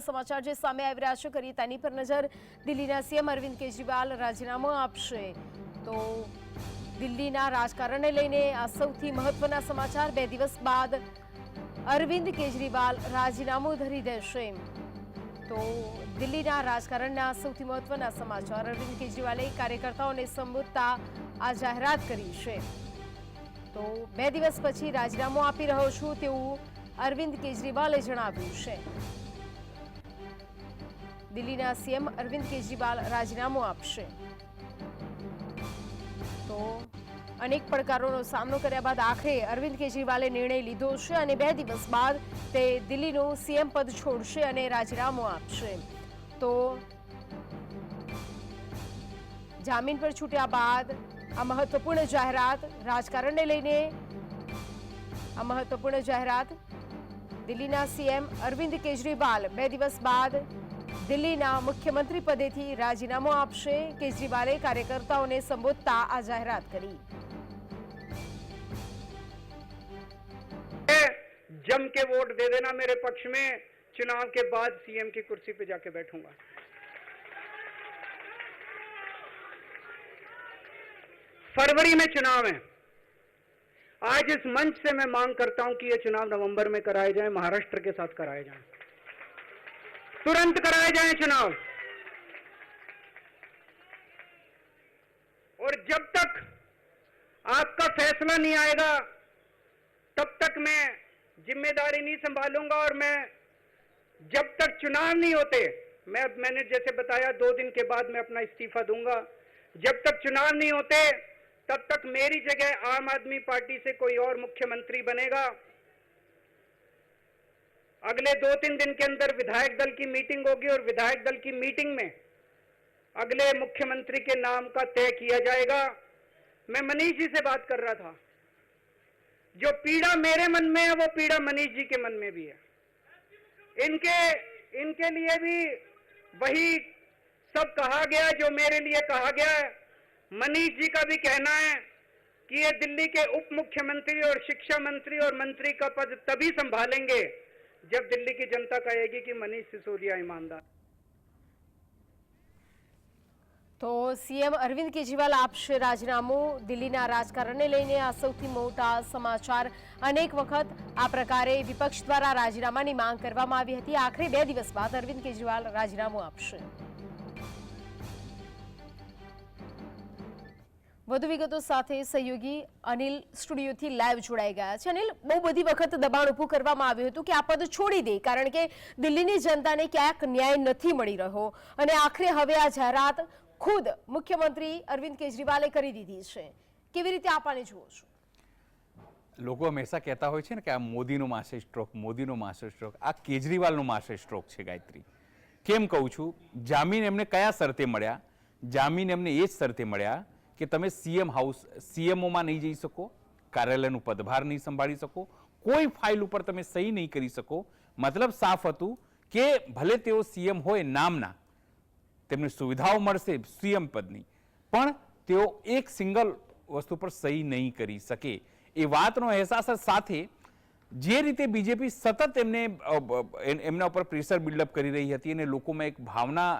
समाचार जे सामे આવી રહ્યા છે કરી તેની પર નજર। દિલ્હીના સીએમ અરવિંદ કેજરીવાલ રાજીનામું આપશે તો દિલ્હીના રાજકારણને લઈને આ સૌથી મહત્વના સમાચાર। 2 દિવસ બાદ અરવિંદ કેજરીવાલ રાજીનામું ધરી દેશે તો દિલ્હીના રાજકારણના સૌથી મહત્વના સમાચાર। અરવિંદ કેજરીવાલે કાર્યકર્તાઓને સંબોધતા આ જાહેરાત કરી છે તો 2 દિવસ પછી રાજીનામું આપી રહ્યો છું તેવું અરવિંદ કેજરીવાલે જણાવ્યું છે। દિલ્હીના સીએમ અરવિંદ કેજરીવાલ રાજીનામું આપશે તો અનેક પડકારોનો સામનો કર્યા બાદ આખરે અરવિંદ કેજરીવાલે નિર્ણય લીધો છે અને 2 દિવસ બાદ તે દિલ્હીનું સીએમ પદ છોડશે અને રાજીનામું આપશે તો જામીન પર છૂટ્યા બાદ આ મહત્વપૂર્ણ જાહેરાત રાજકારણને લઈને આ મહત્વપૂર્ણ જાહેરાત। દિલ્હીના સીએમ અરવિંદ કેજરીવાલ 2 દિવસ બાદ દિલ્હીના મુખ્યમંત્રી પદેથી રાજીનામું આપશે। કેજરીવાલે કાર્યકર્તાઓને સંબોધતા આ જાહેરાત કરી। जम के वोट दे देना मेरे पक्ष में, चुनाव के बाद सीएम की कुर्सी पे जाके बैठूंगा। फरवरी में चुनाव है। आज इस मंच से मैं मांग करता हूं कि ये चुनाव नवंबर में कराए जाएं, महाराष्ट्र के साथ कराए जाएं, तुरंत कराए जाएं चुनाव। और जब तक आपका फैसला नहीं आएगा तब तक मैं जिम्मेदारी नहीं संभालूंगा। और मैं जब तक चुनाव नहीं होते, मैंने जैसे बताया 2 दिन के बाद मैं अपना इस्तीफा दूंगा। जब तक चुनाव नहीं होते तब तक मेरी जगह आम आदमी पार्टी से कोई और मुख्यमंत्री बनेगा। अगले 2-3 दिन के अंदर विधायक दल की मीटिंग होगी और विधायक दल की मीटिंग में अगले मुख्यमंत्री के नाम का तय किया जाएगा। मैं मनीष जी से बात कर रहा था, जो पीड़ा मेरे मन में है वो पीड़ा मनीष जी के मन में भी है। इनके लिए भी वही सब कहा गया जो मेरे लिए कहा गया है। मनीष जी का भी कहना है कि ये दिल्ली के उप मुख्यमंत्री और शिक्षा मंत्री और मंत्री का पद तभी संभालेंगे जब दिल्ली की जनता कहेगी कि मनीष सिसोदिया ईमानदार। તો સીએમ અરવિંદ કેજરીવાલ આપશે રાજીનામું। દિલ્હીના રાજકારણને લઈને આ સૌથી મોટા સમાચાર। અનેક વખત આ પ્રકારે વિપક્ષ દ્વારા રાજીનામાની માંગ કરવામાં આવી હતી। આખરે 2 દિવસ બાદ અરવિંદ કેજરીવાલ રાજીનામું આપશે। વધુ વિગતો સાથે સહયોગી અનિલ સ્ટુડિયોથી લાઈવ જોડાઈ ગયા છે। અનિલ, બહુ બધી વખત દબાણ ઊભું કરવામાં આવ્યું હતું કે આ પદ છોડી દે, કારણ કે દિલ્હીની જનતાને ક્યાંક ન્યાય નથી મળી રહ્યો અને આખરે હવે આ જાહેરાત ખુદ મુખ્યમંત્રી અરવિંદ કેજરીવાલે કરી દીધી છે। કેવી રીતે આપાને જુઓ છો? લોકો હંમેશા કહેતા હોય છે ને કે આ મોદીનો માસ્ટર સ્ટ્રોક, મોદીનો માસ્ટર સ્ટ્રોક। આ કેજરીવાલનો માસ્ટર સ્ટ્રોક છે ગાયત્રી। કેમ કહું છું? જામીન એમને કયા શરતે મળ્યા? જામીન એમને એ જ શરતે મળ્યા કે તમે સીએમ હાઉસ, સીએમઓમાં નહીં જઈ શકો, કાર્યાલયનું પદભાર નહીં સંભાળી શકો, કોઈ ફાઇલ ઉપર તમે સહી નહીં કરી શકો। મતલબ સાફ હતું કે ભલે તેઓ સીએમ હોય નામના, તેમને સુવિધાઓ મળશે સીએમ પદની, પણ તેઓ એક સિંગલ વસ્તુ પર સહી નહીં કરી શકે। એ વાતનો અહેસાસ સાથે જે રીતે બીજેપી સતત એમના ઉપર પ્રેશર બિલ્ડઅપ કરી રહી હતી અને લોકોમાં એક ભાવના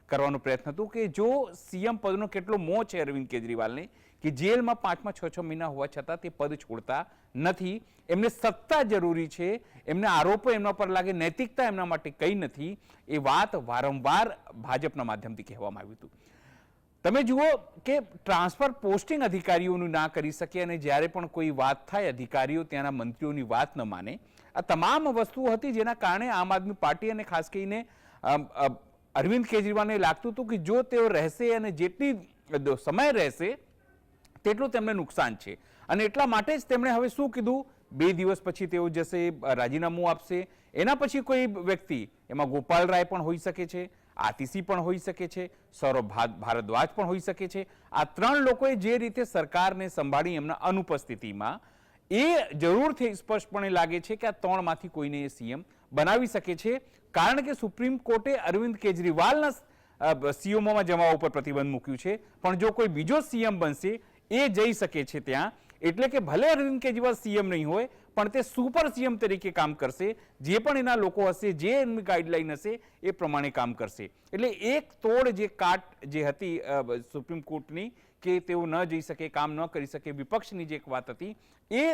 કરવાનો પ્રયત્ન હતું કે જો સીએમ પદનો કેટલો મોહ છે અરવિંદ કેજરીવાલને કે જેલમાં 5-6 મહિના હોવા છતાં તે પદ છોડતા નથી। એમને સત્તા જરૂરી છે, એમને આરોપો એમના પર લાગે, નૈતિકતા એમના માટે કંઈ નથી। એ વાત વારંવાર ભાજપના માધ્યમથી કહેવામાં આવ્યું હતું। તમે જુઓ કે ટ્રાન્સફર પોસ્ટિંગ અધિકારીઓનું ના કરી શકે અને જ્યારે પણ કોઈ વાત થાય અધિકારીઓ ત્યાંના મંત્રીઓની વાત ન માને। આ તમામ વસ્તુઓ હતી જેના કારણે આમ આદમી પાર્ટી અને ખાસ કરીને અરવિંદ કેજરીવાલને લાગતું હતું કે જો તેઓ રહેશે અને જેટલી સમય રહેશે તેટલું તેમને નુકસાન છે અને એટલા માટે જ તેમણે હવે શું કીધું, 2 દિવસ પછી તેઓ જશે, રાજીનામું આપશે। એના પછી કોઈ વ્યક્તિ, એમાં ગોપાલ રાય પણ હોઈ શકે છે, આતિશી પણ હોઈ શકે છે, સૌરભ ભારદ્વાજ પણ હોઈ શકે છે। આ 3 લોકોએ જે રીતે સરકારને સંભાળી એમના અનુપસ્થિતિમાં, એ જરૂરથી સ્પષ્ટપણે લાગે છે કે આ 3માંથી કોઈને એ સીએમ બનાવી શકે છે, કારણ કે સુપ્રીમ કોર્ટે અરવિંદ કેજરીવાલના સીએમઓમાં જવા ઉપર પ્રતિબંધ મૂક્યું છે, પણ જો કોઈ બીજો સીએમ બનશે એ જઈ શકે છે ત્યાં। એટલે કે ભલે અરવિંદ કેજરીવાલ સીએમ નહીં હોય પણ તે સુપર સીએમ તરીકે કામ કરશે, જે પણ એના લોકો હશે, જે એમની ગાઈડલાઈન હશે એ પ્રમાણે કામ કરશે. એટલે એક તોડ જે કાટ જે હતી સુપ્રીમ કોર્ટની કે તેઓ ન જઈ શકે, કામ ન કરી શકે, વિપક્ષની જે એક વાત હતી, એ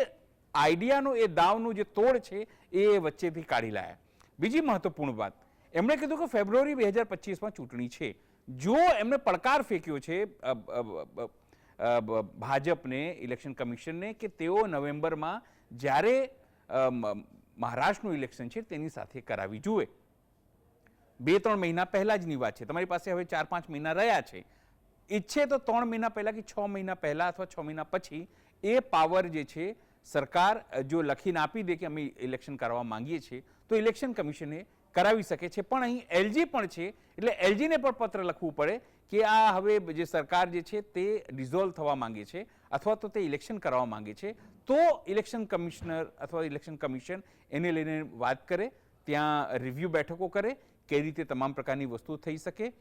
આઈડિયાનો એ દાવનું જે તોડ છે એ વચ્ચેથી કાઢી લાયા. બીજી મહત્વપૂર્ણ વાત, એમણે કીધું કે ફેબ્રુઆરી 2025માં ચૂંટણી છે. જો એમણે પડકાર ફેંક્યો છે ભાજપને, ઇલેક્શન કમિશનને, કે તેઓ નવેમ્બરમાં જ્યારે મહારાષ્ટ્રનું ઇલેક્શન છે તેની સાથે કરાવી જોઈએ. 2-3 મહિના પહેલા જની વાત છે. તમારી પાસે હવે 4-5 મહિના રહ્યા છે. ઈચ્છે તો 3 મહિના પહેલા કે 6 મહિના પહેલા અથવા 6 મહિના પછી એ પાવર જે છે સરકાર જો લખીને આપી દે કે અમે ઇલેક્શન કરવા માંગીએ છીએ તો ઇલેક્શન કમિશને કરાવી શકે છે. પણ અહીં એલજી પણ છે, એટલે એલજીને પણ પત્ર લખવું પડે કે આ હવે જે સરકાર જે છે તે ડિઝોલ્વ થવા માંગે છે અથવા તો તે ઇલેક્શન કરવા માંગે છે, તો ઇલેક્શન કમિશનર અથવા ઇલેક્શન કમિશન એને લઈને વાત કરે, ત્યાં રિવ્યૂ બેઠકો કરે, કઈ રીતે તમામ પ્રકારની વસ્તુઓ થઈ શકે,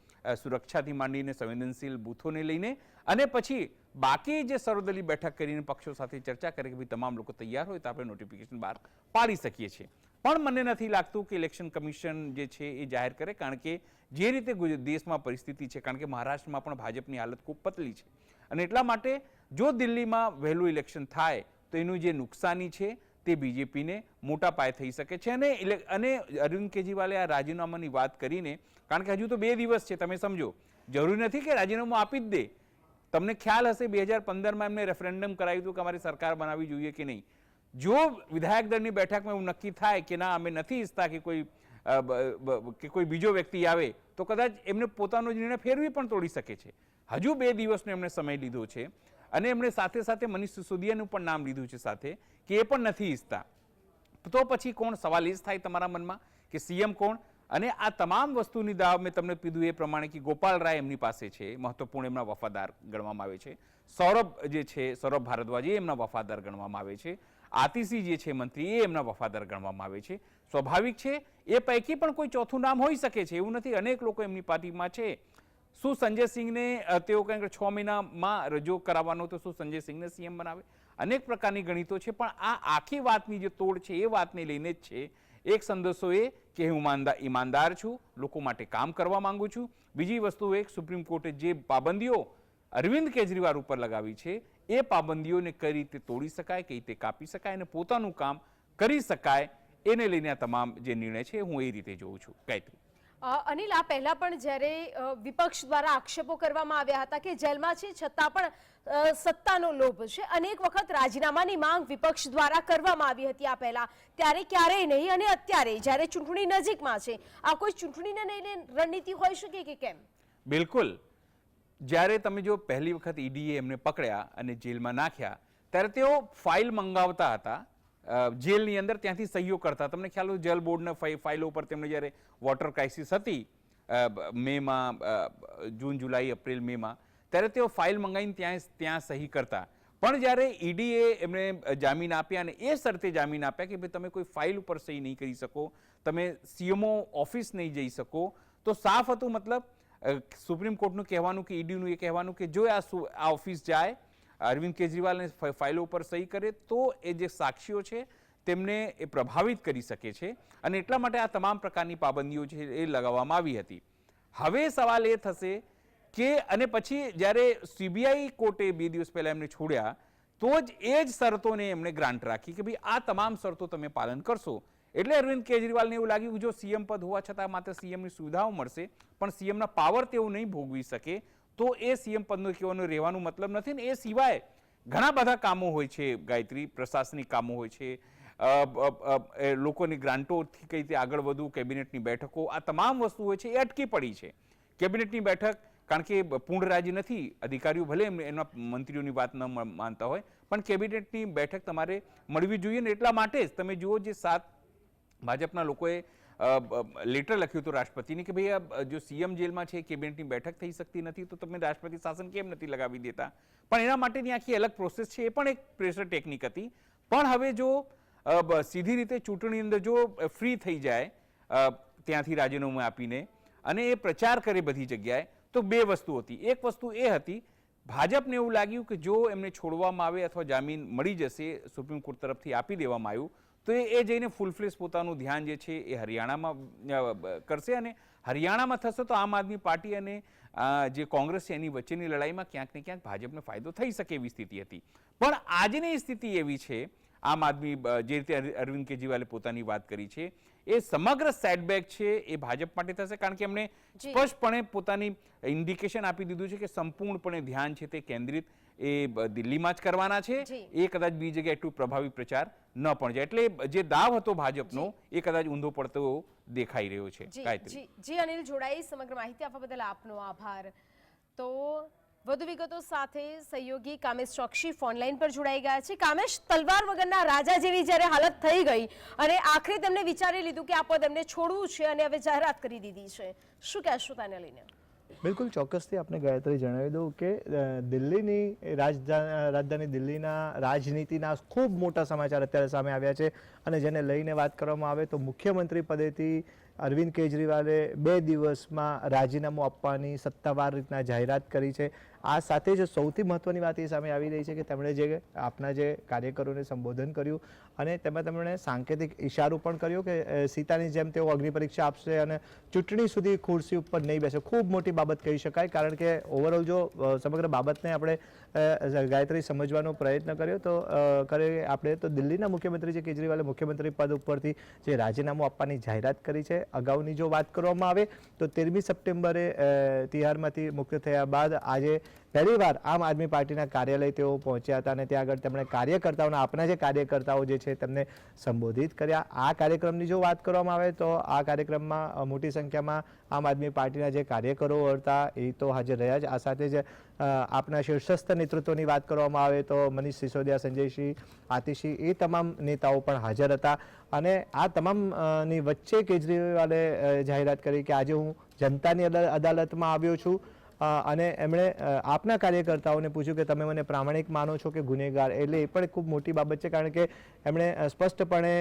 સુરક્ષાથી માંડીને સંવેદનશીલ બૂથોને લઈને, અને પછી બાકી જે સર્વદલીય બેઠક કરીને પક્ષો સાથે ચર્ચા કરે કે ભાઈ તમામ લોકો તૈયાર હોય તો આપણે નોટિફિકેશન બહાર પાડી શકીએ છીએ. પણ મને નથી લાગતું કે ઇલેક્શન કમિશન જે છે એ જાહેર કરે, કારણ કે જે રીતે દેશમાં પરિસ્થિતિ છે, કારણ કે મહારાષ્ટ્રમાં પણ ભાજપની હાલત ખૂબ પતલી છે, અને એટલા માટે જો દિલ્હીમાં વહેલું ઇલેક્શન થાય તો એનું જે નુકસાની છે તે બીજેપીને મોટા પાયે થઈ શકે છે. અને અરવિંદ કેજરીવાલે આ રાજીનામાની વાત કરીને, કારણ કે હજુ તો 2 દિવસ છે, તમે સમજો, જરૂરી નથી કે રાજીનામું આપી જ દે. તમને ખ્યાલ હશે 2015માં એમને રેફરેન્ડમ કરાવ્યું હતું કે અમારી સરકાર બનાવવી જોઈએ કે નહીં. જો વિધાયક દળની બેઠકમાં એવું નક્કી થાય કે ના અમે નથી ઈચ્છતા કે કોઈ બીજો વ્યક્તિ આવે, તો કદાચ એમને પોતાનો નિર્ણય ફેરવી પણ તોડી શકે છે. હજુ 2 દિવસનો એમણે સમય લીધો છે, અને એમણે સાથે સાથે મનીષ સિસોદિયાનું પણ નામ લીધું છે સાથે, કે એ પણ નથી ઈચ્છતા. તો પછી કોણ? સવાલ એ જ થાય તમારા મનમાં કે સીએમ કોણ? અને આ તમામ વસ્તુની દાવ મેં તમને કીધું એ પ્રમાણે કે ગોપાલ રાય એમની પાસે છે, મહત્વપૂર્ણ એમના વફાદાર ગણવામાં આવે છે. સૌરભ જે છે, સૌરભ ભારદ્વાજ, એ એમના વફાદાર ગણવામાં આવે છે. આતિશી જે છે મંત્રી, એ એમના વફાદાર ગણવામાં આવે છે. સ્વાભાવિક છે એ પૈકી પણ કોઈ ચોથું નામ હોઈ શકે છે, એવું નથી. અનેક લોકો એમની પાર્ટીમાં છે. શું સંજય સિંહને તેઓ કંઈક 6 મહિનામાં રજૂ કરાવવાનો, તો શું સંજય સિંહને સીએમ બનાવે? અનેક પ્રકારની ગણિતો છે, પણ આ આખી વાતની જે તોડ છે એ વાતને લઈને જ છે. એક સંદેશો એ કે હું ઈમાનદાર છું, લોકો માટે કામ કરવા માંગુ છું. બીજી વસ્તુ એ સુપ્રીમ કોર્ટે જે પાબંદીઓ અરવિંદ કેજરીવાલ ઉપર લગાવી છે એ પાબંદીઓને કઈ રીતે તોડી શકાય, કઈ રીતે કાપી શકાય અને પોતાનું કામ કરી શકાય, એને લઈને આ તમામ જે નિર્ણય છે હું એ રીતે જોઉં છું. ગાયત્રી. અનિલ, આ પહેલા પણ જ્યારે વિપક્ષ દ્વારા આક્ષેપો કરવામાં આવ્યા હતા કે જેલમાં છે છતાં પણ સત્તાનો લોભ છે, અનેક વખત રાજીનામાની માંગ વિપક્ષ દ્વારા કરવામાં આવી હતી આ પહેલા, ત્યારે ક્યારેય નહીં, અને અત્યારે જ્યારે ચૂંટણી નજીકમાં છે, આ કોઈ ચૂંટણીને લઈને રણનીતિ હોઈ શકે કે કેમ? બિલકુલ. જ્યારે તમે જો પહેલી વખત ઈડીએ એમને પકડ્યા અને જેલમાં નાખ્યા, ત્યારે તેઓ ફાઇલ મંગાવતા હતા જેલની અંદર, ત્યાંથી સહીઓ કરતા. તમને ખ્યાલ હોય જેલ બોર્ડના ફાઇલો ઉપર તેમણે જ્યારે વોટર ક્રાઇસિસ હતી મેમાં, જૂન, જુલાઈ, એપ્રિલ, મેમાં, ત્યારે તેઓ ફાઇલ મંગાવીને ત્યાં સહી કરતા. પણ જ્યારે ઈડીએ એમણે જામીન આપ્યા અને એ શરતે જામીન આપ્યા કે ભાઈ તમે કોઈ ફાઇલ ઉપર સહી નહીં કરી શકો, તમે સીએમઓ ઓફિસ નહીં જઈ શકો, તો સાફ હતું. મતલબ સુપ્રીમ કોર્ટનું કહેવાનું કે ઈડીનું એ કહેવાનું કે જો આ ઓફિસ જાય, અરવિંદ કેજરીવાલને ફાઇલો ઉપર સહી કરે, તો એ જે સાક્ષીઓ છે તેમને એ પ્રભાવિત કરી શકે છે, અને એટલા માટે આ તમામ પ્રકારની પાબંદીઓ છે એ લગાવવામાં આવી હતી. હવે સવાલ એ થશે કે, અને પછી જ્યારે સીબીઆઈ કોર્ટે 2 દિવસ પહેલા એમને છોડ્યા, તો જ એ જ શરતોને એમણે ગ્રાન્ટ રાખી કે ભાઈ આ તમામ શરતો તમે પાલન કરશો. એટલે અરવિંદ કેજરીવાલને એવું લાગ્યું કે જો સીએમ પદ હોવા છતાં માત્ર સીએમની સુવિધાઓ મળશે પણ સીએમના પાવર તેઓ નહીં ભોગવી શકે, તો એ સીએમ પદનો કહેવાનો રહેવાનું મતલબ નથી ને. એ સિવાય ઘણા બધા કામો હોય છે ગાયત્રી, પ્રશાસનિક કામો હોય છે, લોકોની ગ્રાન્ટોથી કઈ રીતે આગળ વધવું, કેબિનેટની બેઠકો, આ તમામ વસ્તુ હોય છે એ અટકી પડી છે. કેબિનેટની બેઠક, કારણ કે પૂર્ણ રાજ્ય નથી, અધિકારીઓ ભલે એમના મંત્રીઓની વાત ન માનતા હોય, પણ કેબિનેટની બેઠક તમારે મળવી જોઈએ ને. એટલા માટે જ તમે જુઓ જે 7 ભાજપના લોકોએ લેટર લખ્યું હતું રાષ્ટ્રપતિને કે ભાઈ જો સીએમ જેલમાં છે, કેબિનેટની બેઠક થઈ શકતી નથી, તો તમે રાષ્ટ્રપતિ શાસન કેમ નથી લગાવી દેતા? પણ એના માટેની આખી અલગ પ્રોસેસ છે, એ પણ એક પ્રેશર ટેકનિક હતી. પણ હવે જો સીધી રીતે ચૂંટણી અંદર જો ફ્રી થઈ જાય ત્યાંથી રાજીનામું આપીને અને એ પ્રચાર કરે બધી જગ્યાએ, તો 2 વસ્તુ હતી. એક વસ્તુ એ હતી ભાજપને એવું લાગ્યું કે જો એમને છોડવામાં આવે અથવા જામીન મળી જશે, સુપ્રીમ કોર્ટ તરફથી આપી દેવામાં આવ્યું, તો એ જઈને ફૂલ ફ્લેશ પોતાનું ધ્યાન જે છે એ હરિયાણામાં કરશે, અને હરિયાણામાં થશે તો આમ આદમી પાર્ટી અને જે કોંગ્રેસ છે એની વચ્ચેની લડાઈમાં ક્યાંક ને ક્યાંક ભાજપને ફાયદો થઈ શકે એવી સ્થિતિ હતી. પણ આજની સ્થિતિ એવી છે, આમ આદમી જે રીતે અરવિંદ કેજરીવાલે પોતાની વાત કરી છે, એ સમગ્ર સેટબેક છે એ ભાજપ માટે થશે, કારણ કે એમણે સ્પષ્ટપણે પોતાની ઇન્ડિકેશન આપી દીધું છે કે સંપૂર્ણપણે ધ્યાન છે તે કેન્દ્રિત એ દિલ્હીમાં જ કરવાના છે. એ કદાચ બીજી જગ્યાએ એટલું પ્રભાવી પ્રચાર ન પણ જાય, એટલે જે દાવ હતો ભાજપનો એ કદાચ ઊંધો પડતો દેખાઈ રહ્યો છે. જી અનિલ, જોડાઈ સમગ્ર માહિતી આપવા બદલ આપનો આભાર. તો વધુ વિગતો સાથે સહયોગી કામેશ ચોકસી ફોનલાઈન પર જોડાઈ ગયા છે. કામેશ, તલવાર વગરના રાજા જેવી જ્યારે હાલત થઈ ગઈ અને આખરે તેમણે વિચારી લીધું કે આ પદ એમને છોડવું છે અને હવે જાહેરાત કરી દીધી છે, શું કહેશો તેને લઈને? બિલકુલ ચોક્કસથી આપણે ગાયત્રી જણાવી દઉં કે દિલ્હીની રાજધાની દિલ્હીના રાજનીતિના ખૂબ મોટા સમાચાર અત્યારે સામે આવ્યા છે, અને જેને લઈને વાત કરવામાં આવે તો મુખ્યમંત્રી પદેથી અરવિંદ કેજરીવાલે 2 દિવસમાં રાજીનામું આપવાની સત્તાવાર રીતના જાહેરાત કરી છે. આ સાથે જ સૌથી મહત્વની વાત એ સામે આવી રહી છે કે તેમણે જે આપના જે કાર્યકરોને સંબોધન કર્યું અને તેમાં તેમણે સાંકેતિક ઇશારો પણ કર્યો કે સીતાની જેમ તેઓ અગ્નિ પરીક્ષા આપશે અને ચૂંટણી સુધી ખુરશી ઉપર નહીં બેસે. ખૂબ મોટી બાબત કહી શકાય, કારણ કે ઓવરઓલ જો સમગ્ર બાબતને આપણે ગાયત્રી સમજવાનો પ્રયત્ન કર્યો તો આપણે તો દિલ્હીના મુખ્યમંત્રી જે કેજરીવાલે મુખ્યમંત્રી પદ ઉપરથી જે રાજીનામું આપવાની જાહેરાત કરી છે, અગાઉની જો વાત કરવામાં આવે તો 13મી સપ્ટેમ્બરે તિહારમાંથી મુક્ત થયા બાદ આજે પહેલીવાર આમ આદમી પાર્ટીના કાર્યાલય તેઓ પહોંચ્યા હતા અને ત્યાં આગળ તેમણે કાર્યકર્તાઓના આપણા જે કાર્યકર્તાઓ જે છે તેમને સંબોધિત કર્યા. આ કાર્યક્રમની જો વાત કરવામાં આવે તો આ કાર્યક્રમમાં મોટી સંખ્યામાં આમ આદમી પાર્ટીના જે કાર્યકરો હતા એ તો હાજર રહ્યા જ. આ સાથે જ આપના શીર્ષસ્થ નેતૃત્વની વાત કરવામાં આવે તો મનીષ સિસોદિયા, સંજયસિંહ, આતિશી, એ તમામ નેતાઓ પણ હાજર હતા. અને આ તમામની વચ્ચે કેજરીવાલે જાહેરાત કરી કે આજે હું જનતાની અદાલતમાં આવ્યો છું, અને એમણે આપના કાર્યકર્તાઓને પૂછ્યું કે તમે મને પ્રામાણિક માનો છો કે ગુનેગાર. એટલે એ પણ ખૂબ મોટી બાબત છે, કારણ કે એમણે સ્પષ્ટપણે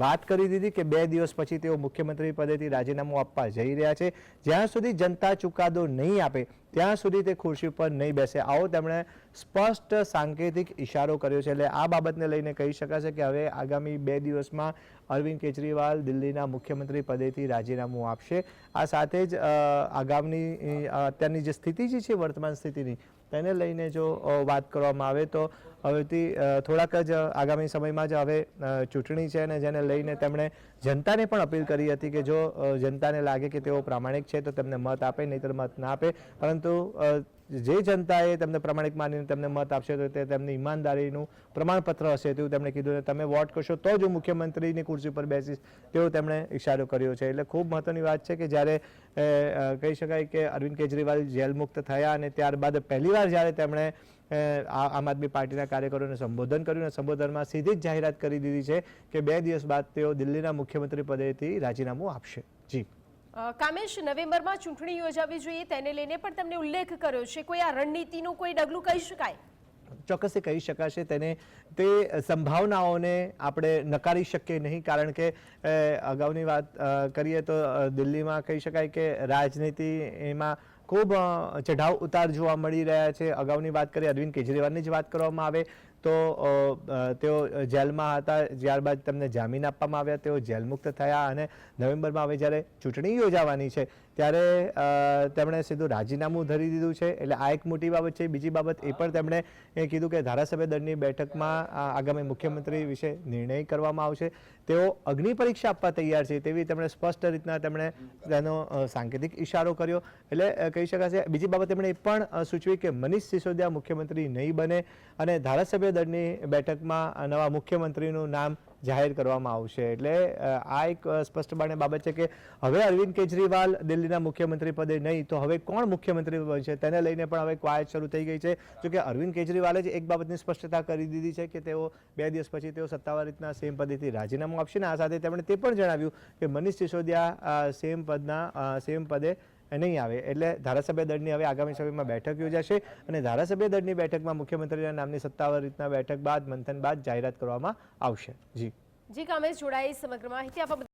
વાત કરી દીધી કે 2 દિવસ પછી તેઓ મુખ્યમંત્રી પદેથી રાજીનામું આપવા જઈ રહ્યા છે. જ્યાં સુધી જનતા ચુકાદો નહીં આપે ત્યાં સુધી તે ખુરશી પર નહીં બેસે, આવો તેમણે સ્પષ્ટ સાંકેતિક ઇશારો કર્યો છે. એટલે આ બાબતને લઈને કહી શકાશે કે હવે આગામી 2 દિવસમાં અરવિંદ કેજરીવાલ દિલ્હીના મુખ્યમંત્રી પદેથી રાજીનામું આપશે. આ સાથે જ આગામી અત્યારની જે સ્થિતિ જે છે વર્તમાન સ્થિતિની તેને લઈને જો વાત કરવામાં આવે તો હવેથી થોડાક જ આગામી સમયમાં જ હવે ચૂંટણી છે, અને જેને લઈને તેમણે જનતાને પણ અપીલ કરી હતી કે જો જનતાને લાગે કે તેઓ પ્રામાણિક છે તો તેમને મત આપે, નહીંતર મત ના આપે. પરંતુ જે જનતાએ તેમને પ્રામાણિક માનીને તેમને મત આપશે તો તે તેમની ઈમાનદારીનું પ્રમાણપત્ર હશે તેવું તેમણે કીધું. તમે વોટ કરશો તો જ હું મુખ્યમંત્રીની ખુરશી પર બેસીશ તેવો તેમણે ઇશારો કર્યો છે. એટલે ખૂબ મહત્વની વાત છે કે જ્યારે કહી શકાય કે અરવિંદ કેજરીવાલ જેલ મુક્ત થયા અને ત્યારબાદ પહેલીવાર જ્યારે તેમણે આમ આદમી પાર્ટીના કાર્યકરોને સંબોધન કર્યું અને સંબોધનમાં સીધી જ જાહેરાત કરી દીધી છે કે 2 દિવસ બાદ તેઓ દિલ્હીના મુખ્યમંત્રી પદેથી રાજીનામું આપશે. જી કામેશ, નવેમ્બરમાં ચૂંટણી યોજાવી જોઈએ તેને લઈને પણ તમને ઉલ્લેખ કર્યો છે, કોઈ આ રણનીતિનું કોઈ ડગલું કહી શકાય? ચોક્કસથી કહી શકાશે. તે સંભાવનાઓને આપણે નકારી શકીએ નહીં, કારણ કે અગાઉની વાત કરીએ તો દિલ્હીમાં કહી શકાય કે રાજનીતિ એમાં ખૂબ ચઢાવ ઉતાર જોવા મળી રહ્યા છે. અગાઉની વાત કરીએ અરવિંદ કેજરીવાલની જ વાત કરવામાં આવે તો તેઓ જેલમાં હતા, ત્યારબાદ તેમને જામીન આપવામાં આવ્યા, તેઓ જેલ મુક્ત થયા અને નવેમ્બરમાં હવે જ્યારે ચૂંટણી યોજાવાની છે ત્યારે તેમણે સીધું રાજીનામું ધરી દીધું છે. એટલે આ એક મોટી બાબત છે. બીજી બાબત એ પણ તેમણે કીધું કે ધારાસભ્ય દળની બેઠકમાં આગામી મુખ્યમંત્રી વિશે નિર્ણય કરવામાં આવશે. તેઓ અગ્નિ પરીક્ષા આપવા તૈયાર છે તેવી તેમણે સ્પષ્ટ રીતના તેમણે તેનો સાંકેતિક ઇશારો કર્યો. એટલે કહી શકાશે. બીજી બાબત તેમણે એ પણ સૂચવી કે મનીષ સિસોદિયા મુખ્યમંત્રી નહીં બને અને ધારાસભ્ય દળની બેઠકમાં નવા મુખ્યમંત્રીનું નામ જાહેર કરવામાં આવશે. એટલે આ એક સ્પષ્ટપણે બાબત છે કે હવે અરવિંદ કેજરીવાલ દિલ્હીના મુખ્યમંત્રી પદે નહીં તો હવે કોણ મુખ્યમંત્રી બનશે તેને લઈને પણ હવે કવાયત શરૂ થઈ ગઈ છે. જોકે અરવિંદ કેજરીવાલે જ એક બાબતની સ્પષ્ટતા કરી દીધી છે કે તેઓ 2 દિવસ પછી તેઓ સત્તાવાર રીતના સેમ પદેથી રાજીનામું આપશે. ને આ સાથે તેમણે તે પણ જણાવ્યું કે મનીષ સિસોદિયા સેમ પદે નહીં આવે. એટલે ધારાસભ્ય દળની હવે આગામી સમયમાં બેઠક યોજાશે અને ધારાસભ્ય દળની બેઠકમાં મુખ્યમંત્રીના નામની સત્તાવાર રીતના બેઠક બાદ મંથન બાદ જાહેરાત કરવામાં આવશે. જી કામેશ, જોડાઈ સમગ્ર માહિતી આપવા